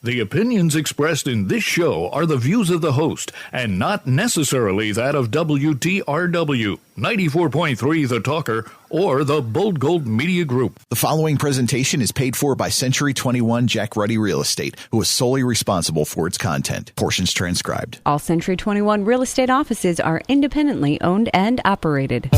The opinions expressed in this show are the views of the host and not necessarily that of WTRW, 94.3 The Talker, or the Bold Gold Media Group. The following presentation is paid for by Century 21 Jack Ruddy Real Estate, who is solely responsible for its content. Portions transcribed. All Century 21 real estate offices are independently owned and operated.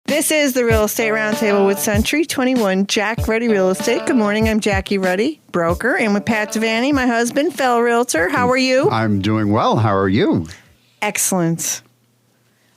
This is the Real Estate Roundtable with Century 21 Jack Ruddy Real Estate. Good morning. I'm Jackie Ruddy, broker, and with Pat Devaney, my husband, fellow realtor. How are you? I'm doing well. How are you? Excellent.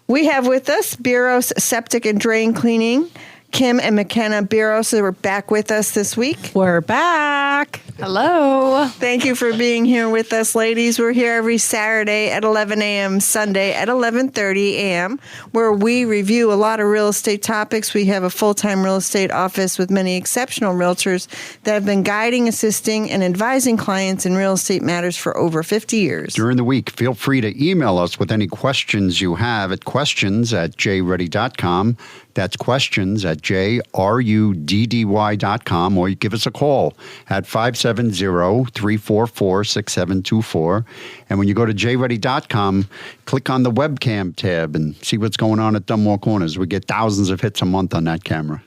We have with us Biros Septic and Drain Cleaning. Kim and McKenna Biros are back with us this week. We're back. Hello. Thank you for being here with us, ladies. We're here every Saturday at 11 a.m., Sunday at 11:30 a.m., where we review a lot of real estate topics. We have a full-time real estate office with many exceptional realtors that have been guiding, assisting, and advising clients in real estate matters for over 50 years. During the week, feel free to email us with any questions you have at questions@jruddy.com. That's questions@jruddy.com, or you give us a call at 570-344-6724. And when you go to jruddy.com, click on the webcam tab and see what's going on at Dunmore Corners. We get thousands of hits a month on that camera.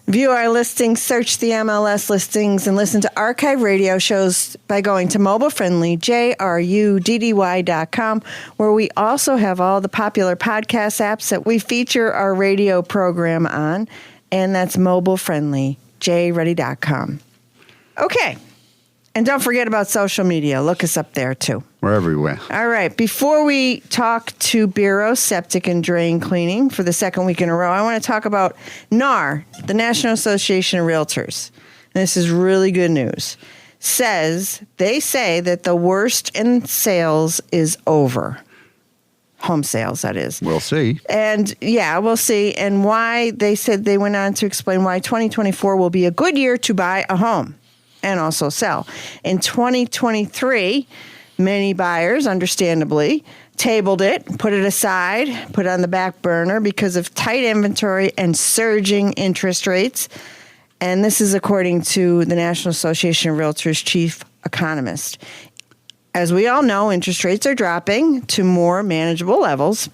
View our listings, search the MLS listings, and listen to archive radio shows by going to mobile-friendly jruddy.com, where we also have all the popular podcast apps that we feature our radio program on, and that's mobile-friendly jruddy.com. Okay, and don't forget about social media. Look us up there, too. We're everywhere. All right. Before we talk to Biros Septic and Drain Cleaning for the second week in a row, I want to talk about NAR, the National Association of Realtors. And this is really good news. They say that the worst in sales is over. Home sales, that is. We'll see. And yeah, we'll see. And why they said they went on to explain why 2024 will be a good year to buy a home and also sell. In 2023, many buyers, understandably, tabled it, put it aside, put it on the back burner because of tight inventory and surging interest rates. And this is according to the National Association of Realtors chief economist. As we all know, interest rates are dropping to more manageable levels.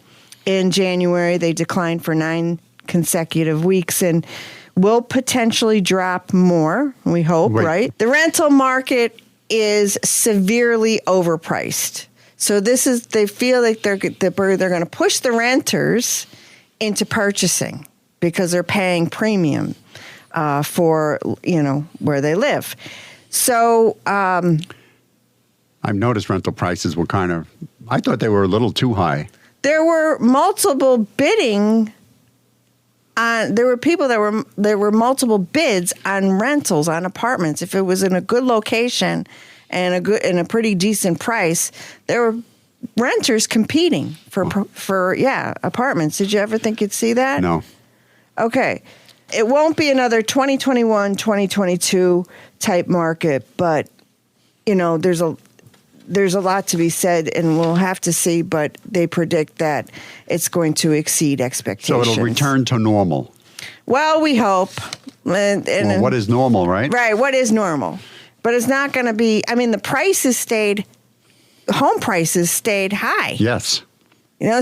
In January, they declined for 9 consecutive weeks and will potentially drop more, we hope, right? The rental market is severely overpriced. So they feel like they're going to push the renters into purchasing because they're paying premium for, where they live. So I've noticed rental prices were I thought they were a little too high. There were multiple bidding there were multiple bids on rentals on apartments. If it was in a good location and a pretty decent price, there were renters competing for apartments. Did you ever think you'd see that? No. Okay. It won't be another 2021, 2022 type market, but there's a lot to be said, and we'll have to see, but they predict that it's going to exceed expectations. So it'll return to normal. Well, we hope. What is normal, right? Right, what is normal? But it's not going to be, home prices stayed high. Yes.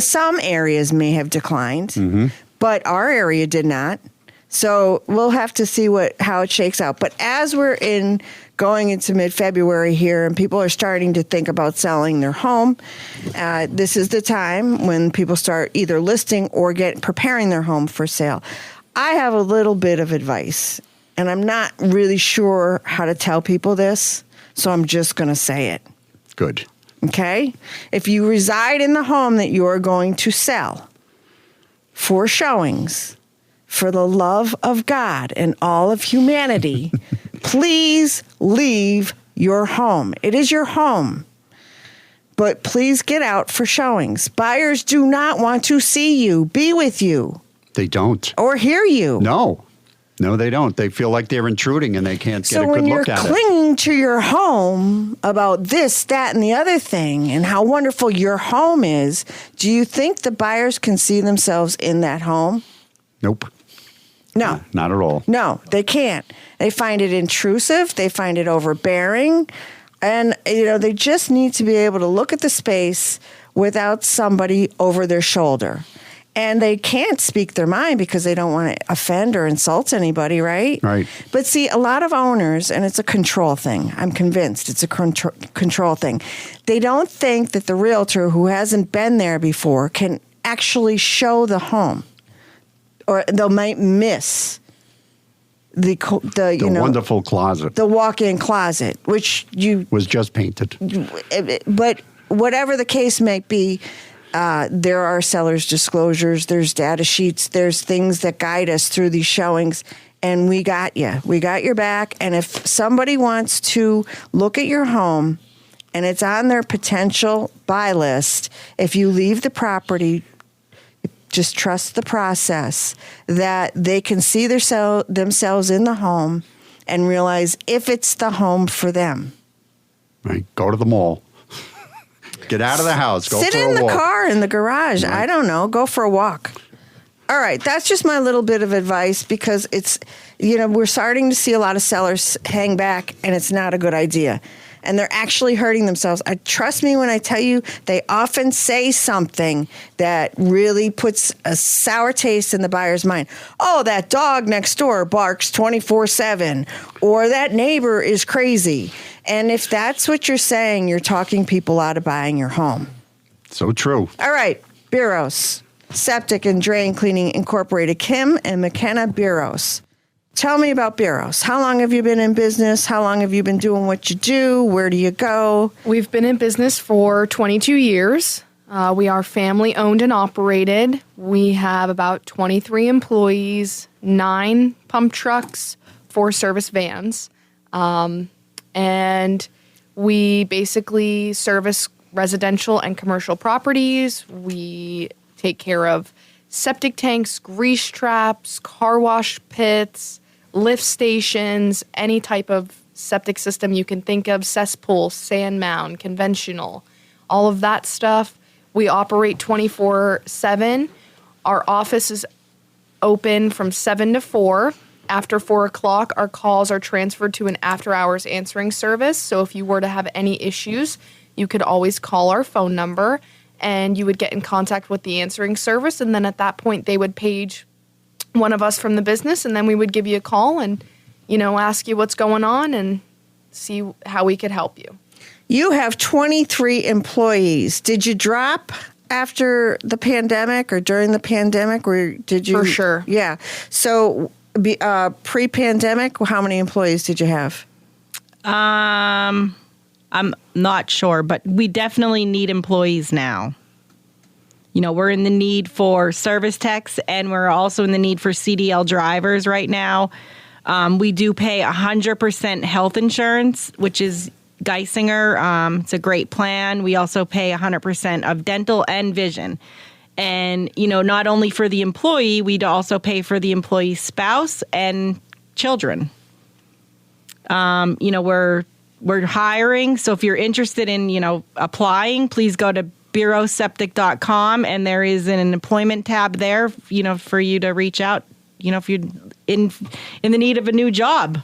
Some areas may have declined, but our area did not. So we'll have to see how it shakes out. But as we're going into mid-February here and people are starting to think about selling their home, this is the time when people start either listing or preparing their home for sale. I have a little bit of advice, and I'm not really sure how to tell people this, so I'm just going to say it. Good. Okay? If you reside in the home that you're going to sell for showings, for the love of God and all of humanity, please leave your home. It is your home. But please get out for showings. Buyers do not want to see you, be with you. They don't. Or hear you. No, they don't. They feel like they're intruding and they can't get a good look at it. So when you're clinging to your home about this, that, and the other thing and how wonderful your home is, do you think the buyers can see themselves in that home? Nope. No. Not at all. No, they can't. They find it intrusive. They find it overbearing. And, they just need to be able to look at the space without somebody over their shoulder. And they can't speak their mind because they don't want to offend or insult anybody, right? Right. But see, a lot of owners, and it's a control thing. I'm convinced it's a control thing. They don't think that the realtor who hasn't been there before can actually show the home. Or they might miss the wonderful closet. The walk-in closet, which was just painted. But whatever the case may be, there are seller's disclosures, there's data sheets, there's things that guide us through these showings, and we got you. We got your back. And if somebody wants to look at your home and it's on their potential buy list, if you leave the property, just trust the process that they can see themselves in the home and realize if it's the home for them. Right. Go to the mall. Get out of the house. Go Sit for in a the walk. car, in the garage. Right. I don't know. Go for a walk. All right. That's just my little bit of advice because it's, we're starting to see a lot of sellers hang back and it's not a good idea. And they're actually hurting themselves. Trust me when I tell you, they often say something that really puts a sour taste in the buyer's mind. Oh, that dog next door barks 24/7, or that neighbor is crazy. And if that's what you're saying, you're talking people out of buying your home. So true. All right, Bureaus, Septic and Drain Cleaning Incorporated, Kim and McKenna Bureaus. Tell me about Bureaus. How long have you been in business? How long have you been doing what you do? Where do you go? We've been in business for 22 years. We are family owned and operated. We have about 23 employees, 9 pump trucks, 4 service vans. And we basically service residential and commercial properties. We take care of septic tanks, grease traps, car wash pits, lift stations, any type of septic system you can think of, cesspool, sand mound, conventional, all of that stuff. We operate 24/7. Our office is open from 7 to 4. After 4 o'clock, our calls are transferred to an after-hours answering service. So if you were to have any issues, you could always call our phone number and you would get in contact with the answering service. And then at that point, they would page one of us from the business, and then we would give you a call and, ask you what's going on and see how we could help you. You have 23 employees. Did you drop after the pandemic or during the pandemic, or did you? For sure. Yeah. So pre-pandemic, how many employees did you have? I'm not sure, but we definitely need employees now. We're in the need for service techs, and we're also in the need for CDL drivers right now. We do pay 100% health insurance, which is Geisinger. It's a great plan. We also pay 100% of dental and vision. And, not only for the employee, we'd also pay for the employee's spouse and children. We're hiring. So if you're interested in, applying, please go to bureauseptic.com, and there is an employment tab there, for you to reach out, if you're in the need of a new job.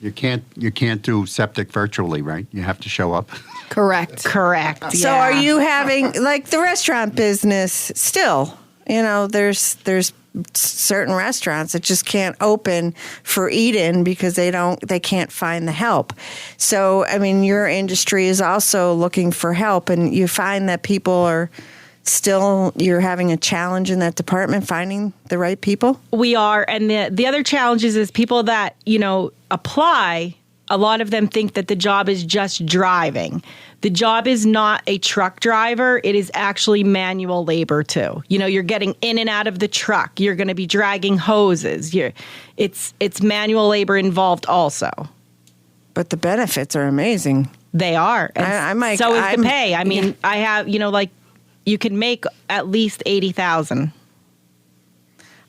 You can't do septic virtually, right? You have to show up. Correct. So Yeah. are you having, like the restaurant business still, there's certain restaurants that just can't open for eat-in because they can't find the help. So, your industry is also looking for help, and you find that people are still, you're having a challenge in that department finding the right people? We are. And the other challenges is people that, apply, a lot of them think that the job is just driving. The job is not a truck driver. It is actually manual labor too. You're getting in and out of the truck. You're going to be dragging hoses. It's manual labor involved also. But the benefits are amazing. They are. And so is the pay. I have, you can make at least $80,000.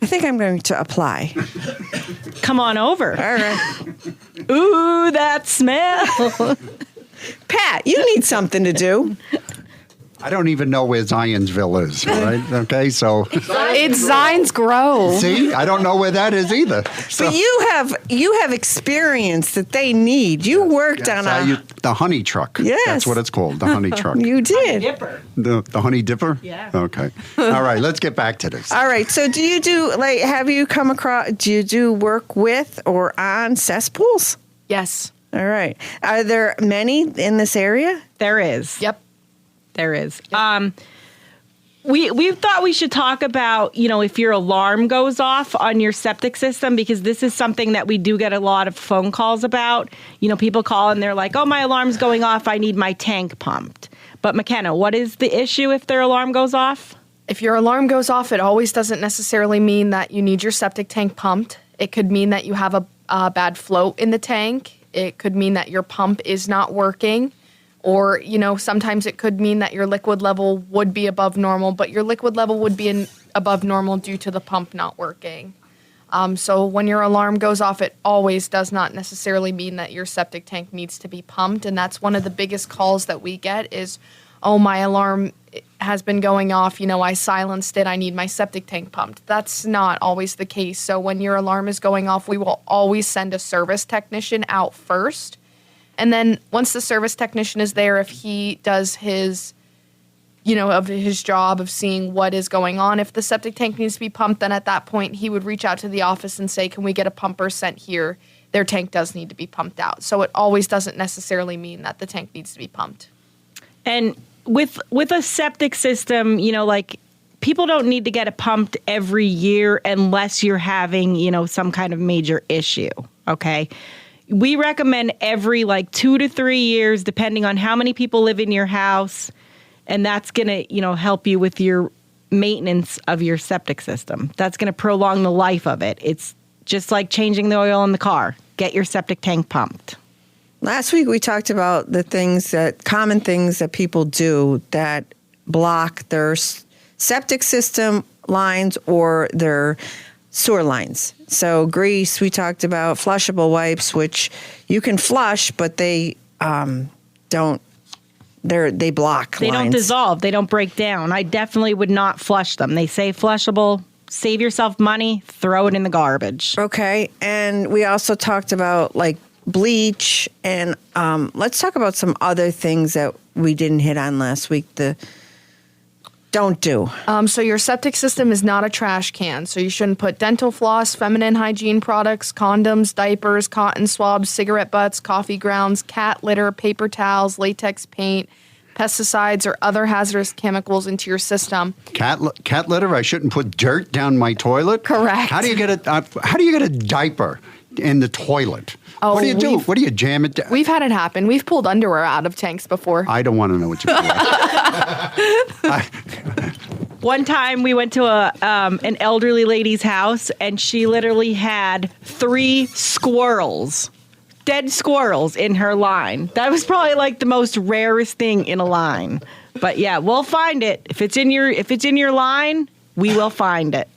I think I'm going to apply. Come on over. All right. Ooh, that smell. Pat, you need something to do. I don't even know where Zionsville is, right? Okay, so. It's Zion's Grove. See, I don't know where that is either. So, But you have experience that they need. You worked on the honey truck. Yes. That's what it's called, the honey truck. You did. Dipper. The honey dipper? Yeah. Okay. All right, let's get back to this. All right. So do you do work with or on cesspools? Yes. All right. Are there many in this area? There is. Yep. There is. We thought we should talk about, if your alarm goes off on your septic system, because this is something that we do get a lot of phone calls about. People call and they're like, oh, my alarm's going off. I need my tank pumped. But McKenna, what is the issue if their alarm goes off? If your alarm goes off, it always doesn't necessarily mean that you need your septic tank pumped. It could mean that you have a bad float in the tank. It could mean that your pump is not working. Or, sometimes it could mean that your liquid level would be above normal, but your liquid level would be above normal due to the pump not working. So when your alarm goes off, it always does not necessarily mean that your septic tank needs to be pumped. And that's one of the biggest calls that we get is, oh, my alarm has been going off. I silenced it. I need my septic tank pumped. That's not always the case. So when your alarm is going off, we will always send a service technician out first. And then once the service technician is there, if he does his job of seeing what is going on, if the septic tank needs to be pumped, then at that point he would reach out to the office and say, can we get a pumper sent here? Their tank does need to be pumped out. So it always doesn't necessarily mean that the tank needs to be pumped. And with a septic system, people don't need to get it pumped every year unless you're having, some kind of major issue, okay? We recommend every 2 to 3 years, depending on how many people live in your house, and that's going to, help you with your maintenance of your septic system. That's going to prolong the life of it. It's just like changing the oil in the car. Get your septic tank pumped. Last week we talked about common things that people do that block their septic system lines or their sewer lines. So grease, we talked about flushable wipes, which you can flush, but they block They lines. don't dissolve. They don't break down. I definitely would not flush them. They say flushable. Save yourself money. Throw it in the garbage. Okay. And we also talked about bleach, and let's talk about some other things that we didn't hit on last week. Don't do. So your septic system is not a trash can. So you shouldn't put dental floss, feminine hygiene products, condoms, diapers, cotton swabs, cigarette butts, coffee grounds, cat litter, paper towels, latex paint, pesticides, or other hazardous chemicals into your system. Cat litter? I shouldn't put dirt down my toilet? Correct. How do you get a diaper in the toilet? Oh, what do you do? What do you jam it down? We've had it happen. We've pulled underwear out of tanks before. I don't want to know what you're doing. One time we went to an elderly lady's house, and she literally had 3 squirrels, dead squirrels, in her line. That was probably the most rarest thing in a line. But yeah, we'll find it. If it's in your line, we will find it.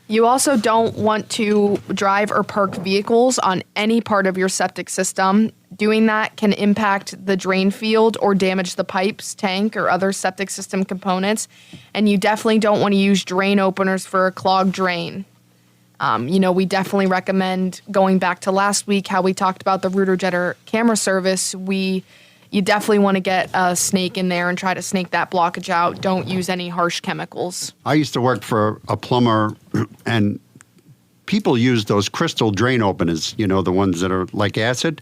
You also don't want to drive or park vehicles on any part of your septic system. Doing that can impact the drain field or damage the pipes, tank, or other septic system components. And you definitely don't want to use drain openers for a clogged drain. We definitely recommend, going back to last week, how we talked about the router jetter camera service. You definitely want to get a snake in there and try to snake that blockage out. Don't use any harsh chemicals. I used to work for a plumber, and people use those crystal drain openers, the ones that are like acid.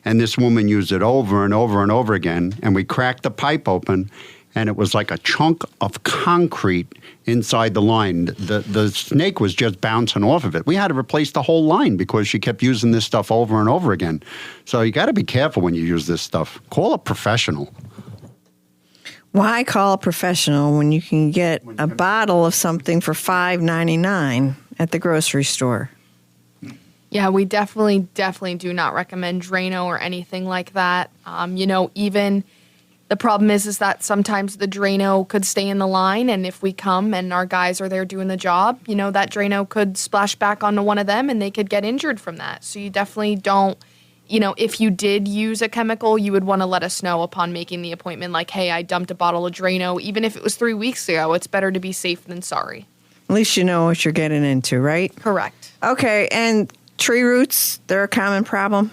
And this woman used it over and over and over again. And we cracked the pipe open, and it was like a chunk of concrete inside the line. The snake was just bouncing off of it. We had to replace the whole line because she kept using this stuff over and over again. So you got to be careful when you use this stuff. Call a professional. Why call a professional when you can get a bottle of something for $5.99 at the grocery store? Yeah, we definitely do not recommend Drano or anything like that. Even the problem is that sometimes the Drano could stay in the line, and if we come and our guys are there doing the job, that Drano could splash back onto one of them and they could get injured from that. So you definitely don't if you did use a chemical, you would want to let us know upon making the appointment. Like, hey, I dumped a bottle of Drano. Even if it was 3 weeks ago, it's better to be safe than sorry. At least you know what you're getting into, right? Correct. Okay, and tree roots, they're a common problem?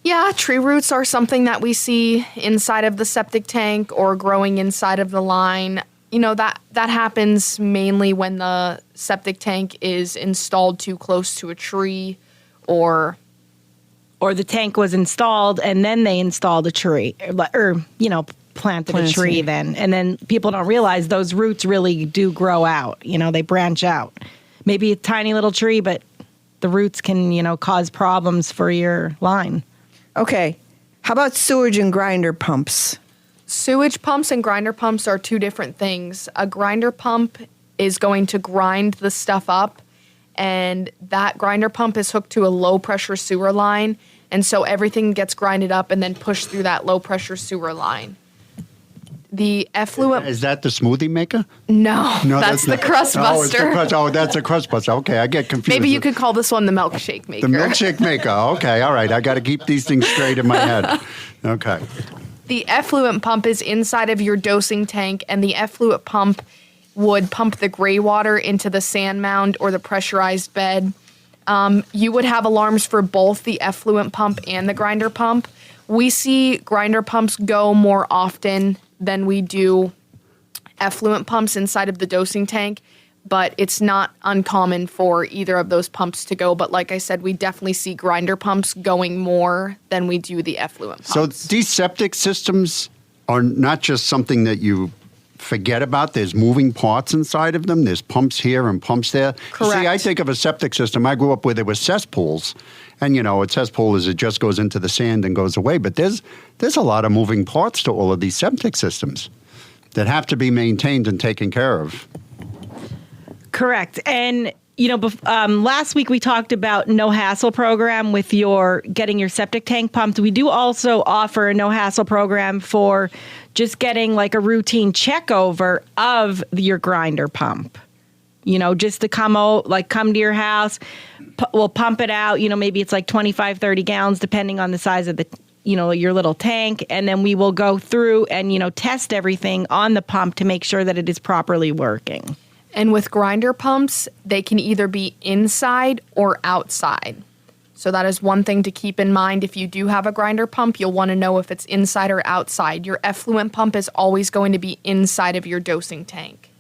Yeah, tree roots are something that we see inside of the septic tank or growing inside of the line. That happens mainly when the septic tank is installed too close to a tree or the tank was installed and then they installed a tree or planted a tree then. And then people don't realize those roots really do grow out. They branch out. Maybe a tiny little tree, but the roots can, cause problems for your line. Okay. How about sewage and grinder pumps? Sewage pumps and grinder pumps are two different things. A grinder pump is going to grind the stuff up, and that grinder pump is hooked to a low-pressure sewer line, and so everything gets grinded up and then pushed through that low-pressure sewer line. The effluent... Is that the smoothie maker? No, that's the crust buster. That's a crust buster. Okay, I get confused. Maybe you could call this one the milkshake maker. The milkshake maker. Okay, all right. I got to keep these things straight in my head. Okay. The effluent pump is inside of your dosing tank, and the effluent pump would pump the gray water into the sand mound or the pressurized bed. You would have alarms for both the effluent pump and the grinder pump. We see grinder pumps go more often than we do effluent pumps inside of the dosing tank, but it's not uncommon for either of those pumps to go. But like I said, we definitely see grinder pumps going more than we do the effluent pumps. So these septic systems are not just something that you forget about. There's moving parts inside of them. There's pumps here and pumps there. Correct. See, I think of a septic system. I grew up where there were cesspools. And, a cesspool is it just goes into the sand and goes away. But there's a lot of moving parts to all of these septic systems that have to be maintained and taken care of. Correct. And, last week we talked about no hassle program with getting your septic tank pumped. We do also offer a no hassle program for just getting like a routine check over of your grinder pump. Just to come to your house, we'll pump it out. Maybe it's like 25, 30 gallons, depending on the size of the, your little tank. And then we will go through and, test everything on the pump to make sure that it is properly working. And with grinder pumps, they can either be inside or outside. So that is one thing to keep in mind. If you do have a grinder pump, you'll want to know if it's inside or outside. Your effluent pump is always going to be inside of your dosing tank.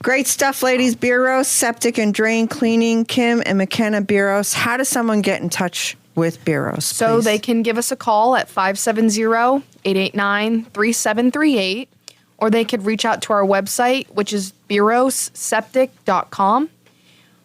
Great stuff, ladies. Bureaus, Septic and Drain Cleaning, Kim and McKenna Bureaus. How does someone get in touch with Bureaus? So please? They can give us a call at 570-889-3738, or they could reach out to our website, which is bureausseptic.com.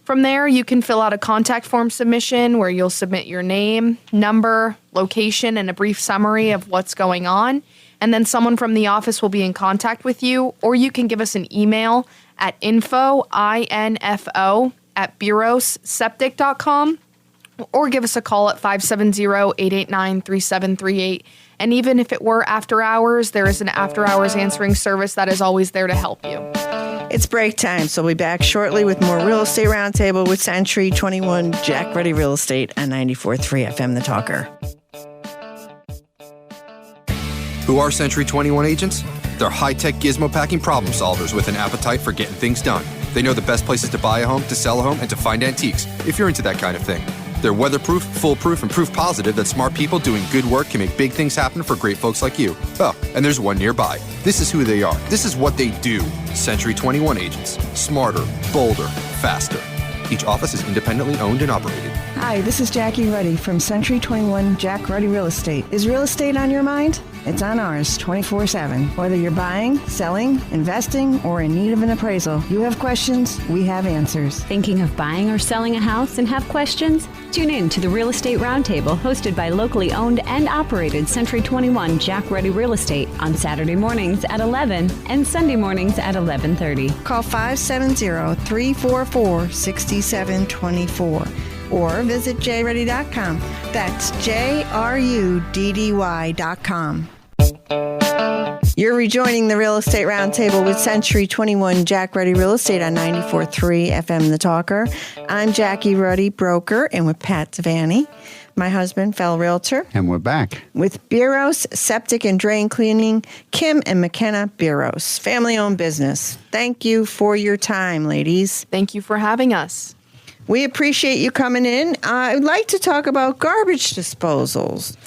From there, you can fill out a contact form submission where you'll submit your name, number, location, and a brief summary of what's going on. And then someone from the office will be in contact with you, or you can give us an email at info@bureausseptic.com, or give us a call at 570-889-3738. And even if it were after hours, there is an after hours answering service that is always there to help you. It's break time, so we'll be back shortly with more Real Estate Roundtable with Century 21 Jack Ready Real Estate on 94.3 FM The Talker. Who are Century 21 agents? They're high-tech gizmo-packing problem solvers with an appetite for getting things done. They know the best places to buy a home, to sell a home, and to find antiques, if you're into that kind of thing. They're weatherproof, foolproof, and proof positive that smart people doing good work can make big things happen for great folks like you. Oh, and there's one nearby. This is who they are. This is what they do. Century 21 agents. Smarter, bolder, faster. Each office is independently owned and operated. Hi, this is Jackie Ruddy from Century 21 Jack Ruddy Real Estate. Is real estate on your mind? It's on ours 24/7. Whether you're buying, selling, investing, or in need of an appraisal, you have questions, we have answers. Thinking of buying or selling a house and have questions? Tune in to the Real Estate Roundtable hosted by locally owned and operated Century 21 Jack Ready Real Estate on Saturday mornings at 11 and Sunday mornings at 11:30. Call 570-344-6724 or visit jruddy.com. That's JRUDDY.com. You're rejoining the Real Estate Roundtable with Century 21 Jack Ruddy Real Estate on 94.3 FM The Talker. I'm Jackie Ruddy, broker, and with Pat Devaney. my husband, fellow realtor. And we're back. With Biros Septic and Drain Cleaning, Kim and McKenna Biros, family-owned business. Thank you for your time, ladies. Thank you for having us. We appreciate you coming in. I'd like to talk about garbage disposals.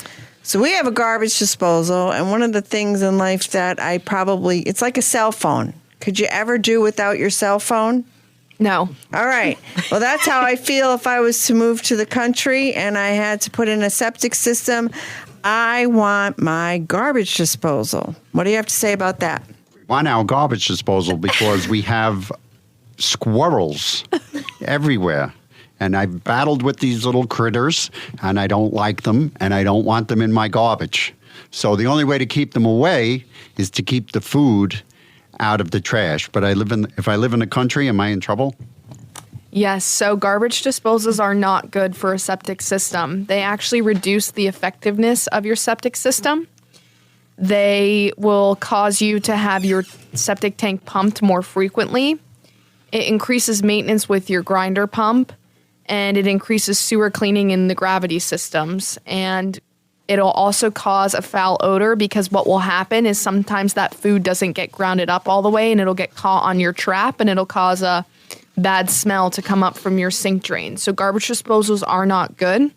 So we have a garbage disposal, and one of the things in life that it's like a cell phone. Could you ever do without your cell phone? No. All right. Well, that's how I feel if I was to move to the country and I had to put in a septic system. I want my garbage disposal. What do you have to say about that? We want our garbage disposal because we have squirrels everywhere. And I've battled with these little critters, and I don't like them, and I don't want them in my garbage. So the only way to keep them away is to keep the food out of the trash. But if I live in the country, am I in trouble? Yes, so garbage disposals are not good for a septic system. They actually reduce the effectiveness of your septic system. They will cause you to have your septic tank pumped more frequently. It increases maintenance with your grinder pump, and it increases sewer cleaning in the gravity systems. And it'll also cause a foul odor because what will happen is sometimes that food doesn't get grounded up all the way and it'll get caught on your trap and it'll cause a bad smell to come up from your sink drain. So garbage disposals are not good.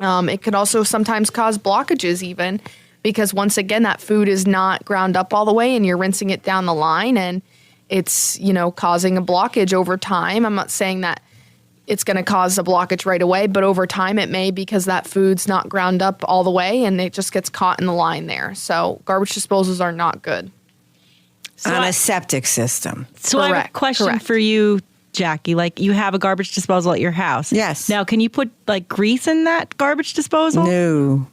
It could also sometimes cause blockages even because once again, that food is not ground up all the way and you're rinsing it down the line and it's, causing a blockage over time. I'm not saying that it's going to cause a blockage right away, but over time it may because that food's not ground up all the way and it just gets caught in the line there. So garbage disposals are not good. On a septic system. So I have a question for you, Jackie. Like you have a garbage disposal at your house. Yes. Now, can you put like grease in that garbage disposal?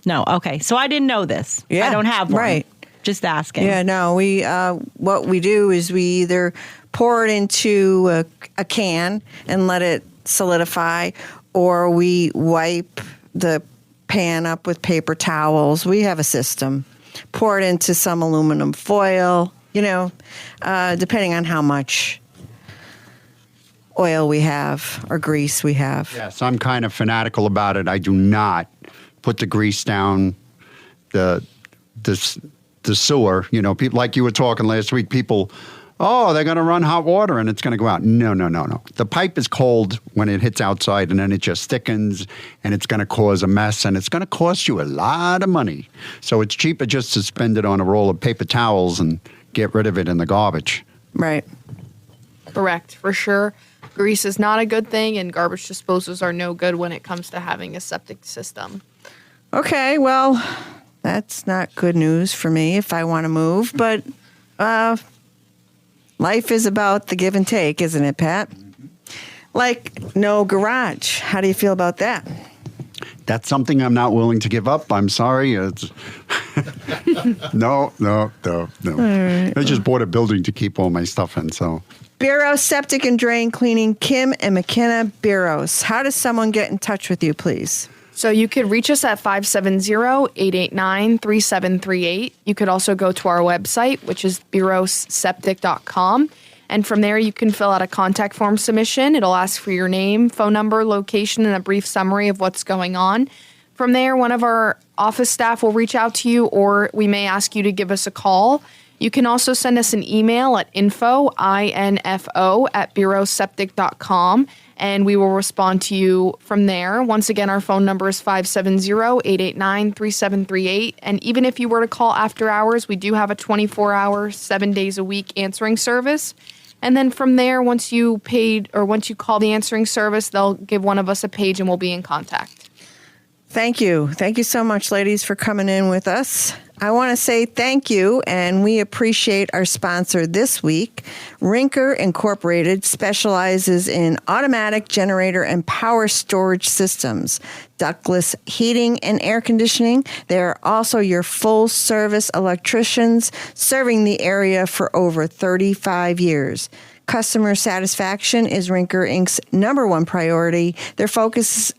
No. Okay. So I didn't know this. Yeah. I don't have one. Right. Just asking. Yeah, no, we what we do is we either pour it into a can and let it solidify, or we wipe the pan up with paper towels. We have a system. Pour it into some aluminum foil, depending on how much oil we have or grease we have. Yes, I'm kind of fanatical about it. I do not put the grease down the sewer. People like you were talking last week, people, they're going to run hot water and it's going to go out. No. The pipe is cold when it hits outside and then it just thickens and it's going to cause a mess and it's going to cost you a lot of money. So it's cheaper just to spend it on a roll of paper towels and get rid of it in the garbage. Right. Correct, for sure. Grease is not a good thing and garbage disposals are no good when it comes to having a septic system. Okay, well, that's not good news for me if I want to move, but life is about the give and take, isn't it, Pat? Like no garage. How do you feel about that? That's something I'm not willing to give up. I'm sorry. No. Right. I just bought a building to keep all my stuff in, so. Biros Septic and Drain Cleaning, Kim and McKenna Biros. How does someone get in touch with you, please? So you could reach us at 570-889-3738. You could also go to our website, which is birosseptic.com. And from there, you can fill out a contact form submission. It'll ask for your name, phone number, location, and a brief summary of what's going on. From there, one of our office staff will reach out to you, or we may ask you to give us a call. You can also send us an email at info@birosseptic.com, and we will respond to you from there. Once again, our phone number is 570-889-3738. And even if you were to call after hours, we do have a 24-hour, 7 days a week answering service. And then from there, once you call the answering service, they'll give one of us a page and we'll be in contact. Thank you. Thank you so much, ladies, for coming in with us. I want to say thank you, and we appreciate our sponsor this week. Rinker Incorporated specializes in automatic generator and power storage systems, ductless heating and air conditioning. They're also your full-service electricians, serving the area for over 35 years. Customer satisfaction is Rinker Inc.'s number one priority. Their focus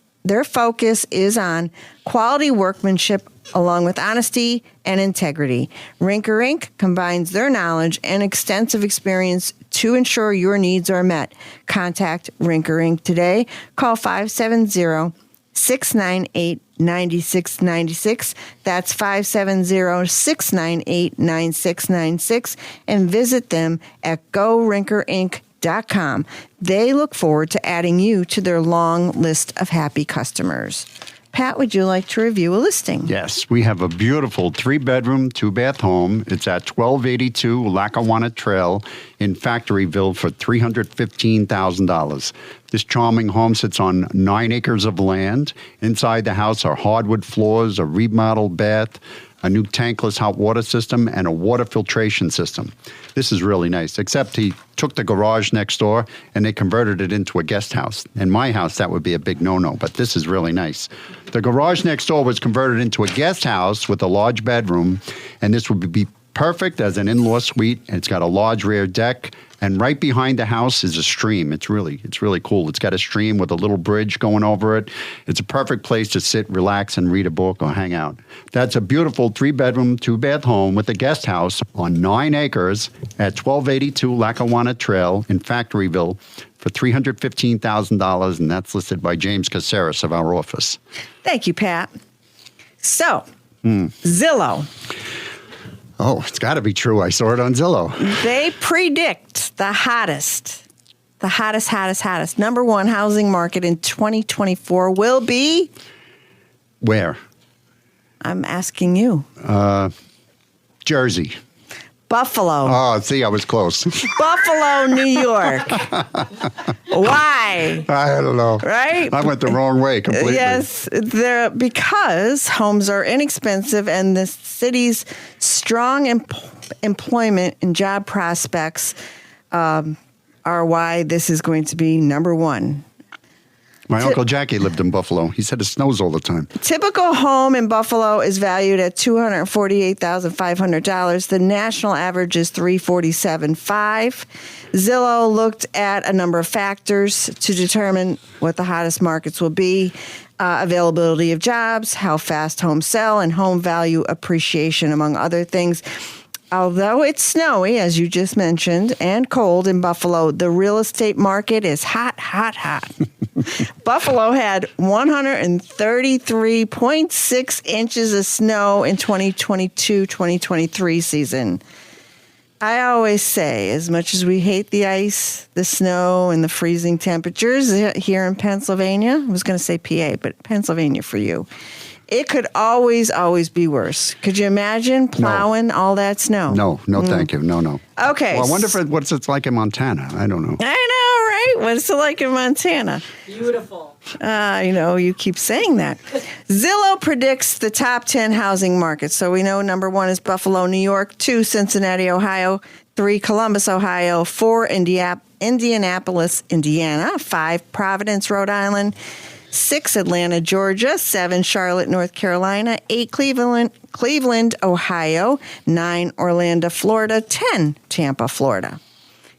is on quality workmanship along with honesty and integrity. Rinker Inc. combines their knowledge and extensive experience to ensure your needs are met. Contact Rinker Inc. today. Call 570-698 9696. That's 570-698-9696. And visit them at GoRinkerInc.com. They look forward to adding you to their long list of happy customers. Pat, would you like to review a listing? Yes, we have a beautiful 3-bedroom, 2-bath home. It's at 1282 Lackawanna Trail in Factoryville for $315,000. This charming home sits on 9 acres of land. Inside the house are hardwood floors, a remodeled bath, a new tankless hot water system, and a water filtration system. This is really nice, except he took the garage next door and they converted it into a guest house. In my house, that would be a big no-no, but this is really nice. The garage next door was converted into a guest house with a large bedroom, and this would be perfect as an in-law suite. It's got a large rear deck, and right behind the house is a stream. It's really cool. It's got a stream with a little bridge going over it. It's a perfect place to sit, relax, and read a book or hang out. That's a beautiful 3-bedroom, 2-bath home with a guest house on 9 acres at 1282 Lackawanna Trail in Factoryville for $315,000, and that's listed by James Caceres of our office. Thank you, Pat. So, Zillow. Oh, it's got to be true. I saw it on Zillow. They predict the hottest, number one housing market in 2024 will be? Where? I'm asking you. Jersey. Buffalo. Oh, see, I was close. Buffalo, New York. Why? I don't know. Right? I went the wrong way completely. Yes, because homes are inexpensive and the city's strong employment and job prospects are why this is going to be number one. My Uncle Jackie lived in Buffalo. He said it snows all the time. Typical home in Buffalo is valued at $248,500. The national average is $347,500. Zillow looked at a number of factors to determine what the hottest markets will be. Availability of jobs, how fast homes sell, and home value appreciation, among other things. Although it's snowy, as you just mentioned, and cold in Buffalo, the real estate market is hot. Buffalo had 133.6 inches of snow in 2022-2023 season. I always say, as much as we hate the ice, the snow, and the freezing temperatures here in Pennsylvania, I was going to say PA, but Pennsylvania for you, it could always be worse. Could you imagine plowing all that snow? No, thank you. No. Okay. Well, I wonder what it's like in Montana. I don't know. I know, right? What's it like in Montana? Beautiful. You keep saying that. Zillow predicts the top 10 housing markets. So we know number 1 is Buffalo, New York, 2, Cincinnati, Ohio, 3, Columbus, Ohio, 4, Indianapolis, Indiana, 5, Providence, Rhode Island, 6, Atlanta, Georgia, 7, Charlotte, North Carolina, 8, Cleveland, Ohio, 9, Orlando, Florida, 10, Tampa, Florida.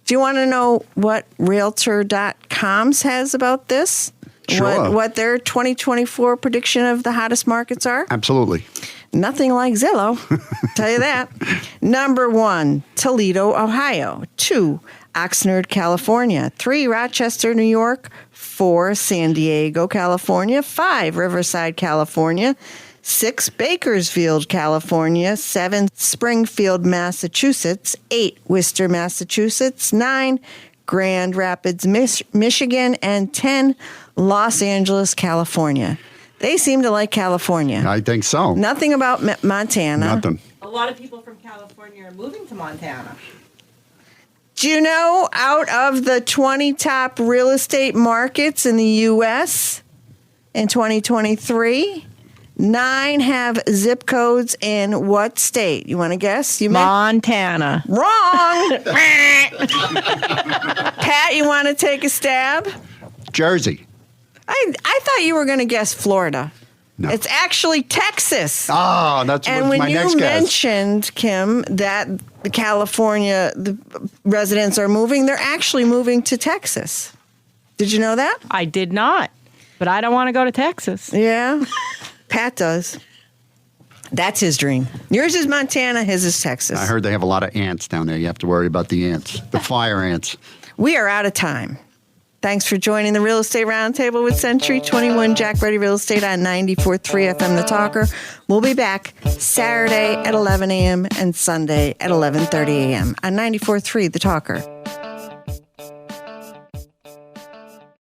Do you want to know what Realtor.com says about this? Sure. What their 2024 prediction of the hottest markets are? Absolutely. Nothing like Zillow, tell you that. Number 1, Toledo, Ohio. 2, Oxnard, California. 3, Rochester, New York. 4, San Diego, California. 5, Riverside, California. 6, Bakersfield, California. 7, Springfield, Massachusetts. 8, Worcester, Massachusetts. 9, Grand Rapids, Michigan. And 10, Los Angeles, California. They seem to like California. I think so. Nothing about Montana. Nothing. A lot of people from California are moving to Montana. Do you know, out of the 20 top real estate markets in the U.S. in 2023, 9 have zip codes in what state? You want to guess? Montana. Wrong. Pat, you want to take a stab? Jersey. I thought you were going to guess Florida. No. It's actually Texas. Oh, that's my next guess. And when you mentioned, Kim, that the California the residents are moving, they're actually moving to Texas. Did you know that? I did not, but I don't want to go to Texas. Yeah, Pat does. That's his dream. Yours is Montana, his is Texas. I heard they have a lot of ants down there. You have to worry about the ants, the fire ants. We are out of time. Thanks for joining the Real Estate Roundtable with Century 21 Jack Ready Real Estate on 94.3 FM The Talker. We'll be back Saturday at 11 a.m. and Sunday at 11:30 a.m. on 94.3 The Talker.